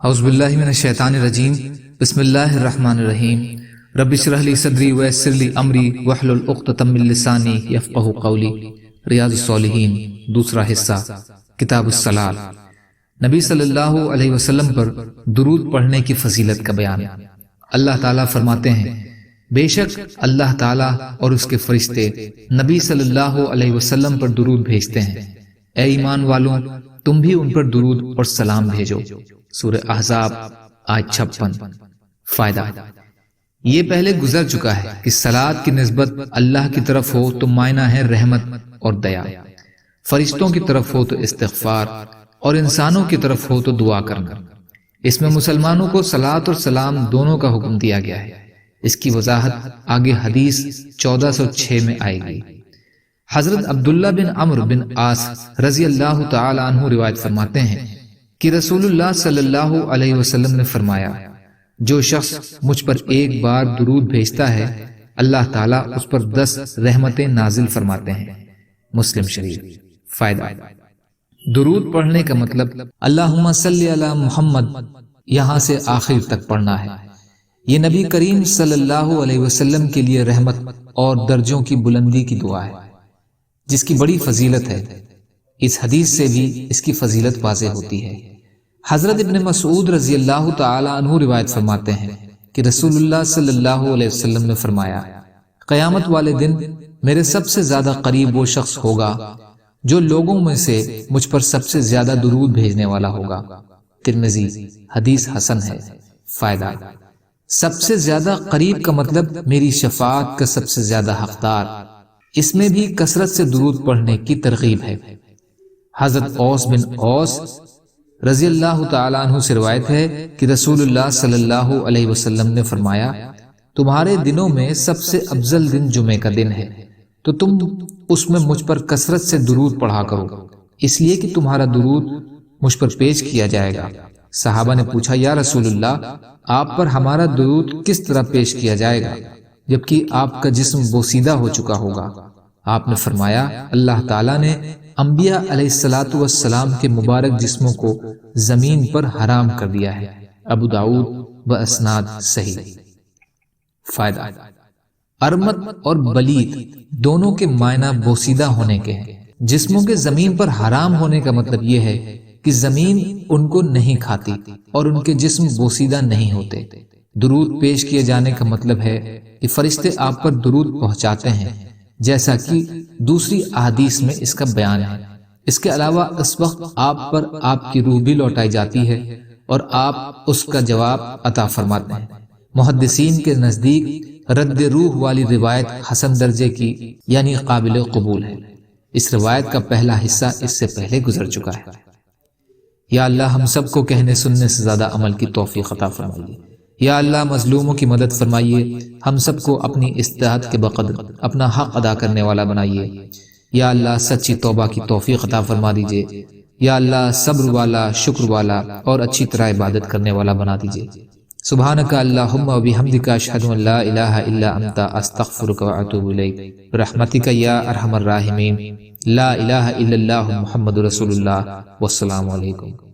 اعوذ باللہ من الشیطان الرجیم بسم اللہ الرحمن الرحیم رب اشرح لی صدری ویسر لی امری واحلل عقدۃ من لسانی یفقہوا قولی۔ ریاض الصالحین دوسرا حصہ، کتاب الصلاۃ۔ نبی صلی اللہ علیہ وسلم پر درود پڑھنے کی فضیلت کا بیان۔ اللہ تعالیٰ فرماتے ہیں، بے شک اللہ تعالیٰ اور اس کے فرشتے نبی صلی اللہ علیہ وسلم پر درود بھیجتے ہیں۔ اے ایمان والوں، تم بھی ان پر درود اور سلام بھیجو۔ سورہ احزاب آیت 56۔ فائدہ، یہ پہلے گزر چکا ہے کہ صلاۃ کی نسبت اللہ کی طرف ہو تو معنی ہے رحمت اور دیا، فرشتوں کی طرف ہو تو استغفار، اور انسانوں کی طرف ہو تو دعا کرنا۔ اس میں مسلمانوں کو صلاۃ اور سلام دونوں کا حکم دیا گیا ہے۔ اس کی وضاحت آگے حدیث 1406 میں آئے گی۔ حضرت عبداللہ بن عمرو بن عاص رضی اللہ تعالی عنہ روایت فرماتے ہیں کہ رسول اللہ صلی اللہ علیہ وسلم نے فرمایا، جو شخص مجھ پر ایک بار درود بھیجتا ہے اللہ تعالیٰ اس پر 10 رحمتیں نازل فرماتے ہیں۔ مسلم شریف۔ فائدہ، درود پڑھنے کا مطلب اللہم صلی علی محمد یہاں سے آخر تک پڑھنا ہے۔ یہ نبی کریم صلی اللہ علیہ وسلم کے لیے رحمت اور درجوں کی بلندی کی دعا ہے، جس کی بڑی فضیلت ہے۔ اس حدیث سے بھی اس کی فضیلت واضح ہوتی ہے۔ حضرت ابن مسعود رضی اللہ تعالی عنہ روایت فرماتے ہیں کہ رسول اللہ صلی اللہ علیہ وسلم نے فرمایا، قیامت والے دن میرے سب سے زیادہ قریب وہ شخص ہوگا جو لوگوں میں سے مجھ پر سب سے زیادہ درود بھیجنے والا ہوگا۔ ترمذی، حدیث حسن ہے۔ فائدہ، سب سے زیادہ قریب کا مطلب میری شفاعت کا سب سے زیادہ حقدار۔ اس میں بھی کثرت سے درود پڑھنے کی ترغیب ہے۔ حضرت اوس بن اوس رضی اللہ تعالیٰ عنہ سے روایت ہے کہ رسول اللہ صلی اللہ علیہ وسلم نے فرمایا، تمہارے دنوں میں سب سے افضل دن جمعے کا دن ہے، تو تم اس میں مجھ پر کثرت سے درود پڑھا کرو، اس لیے کہ تمہارا درود مجھ پر پیش کیا جائے گا۔ صحابہ نے پوچھا، یا رسول اللہ، آپ پر ہمارا درود کس طرح پیش کیا جائے گا جبکہ آپ کا جسم بوسیدہ ہو چکا ہوگا؟ آپ نے فرمایا، اللہ تعالیٰ نے انبیاء علیہ السلام کے مبارک جسموں کو زمین پر حرام کر دیا ہے۔ ابو داؤد باسناد صحیح۔ فائدہ، ارمت اور بلید دونوں کے معنی بوسیدہ ہونے کے ہیں۔ جسموں کے زمین پر حرام ہونے کا مطلب یہ ہے کہ زمین ان کو نہیں کھاتی اور ان کے جسم بوسیدہ نہیں ہوتے۔ درود پیش کیے جانے کا مطلب ہے کہ فرشتے آپ پر درود پہنچاتے ہیں، جیسا کہ دوسری احادیث میں اس کا بیان ہے۔ اس کے علاوہ اس وقت آپ پر آپ کی روح بھی لوٹائی جاتی ہے اور آپ اس کا جواب عطا فرماتے ہیں۔ محدثین کے نزدیک رد روح والی روایت حسن درجے کی یعنی قابل قبول ہے۔ اس روایت کا پہلا حصہ اس سے پہلے گزر چکا ہے۔ یا اللہ، ہم سب کو کہنے سننے سے زیادہ عمل کی توفیق عطا فرمائیے۔ یا اللہ، مظلوموں کی مدد فرمائیے، ہم سب کو اپنی استطاعت کے بقدر اپنا حق ادا کرنے والا بنائیے۔ یا اللہ، سچی توبہ کی توفیق عطا فرما دیجئے۔ یا اللہ، صبر والا، شکر والا اور اچھی طرح عبادت کرنے والا بنا دیجئے۔ سبحانک اللہم و بحمدک، اشہد ان لا الہ الا انت، استغفرک و اتوب الیک، برحمتک یا ارحم الراحمین۔ لا الہ الا اللہ محمد رسول اللہ، والسلام علیکم۔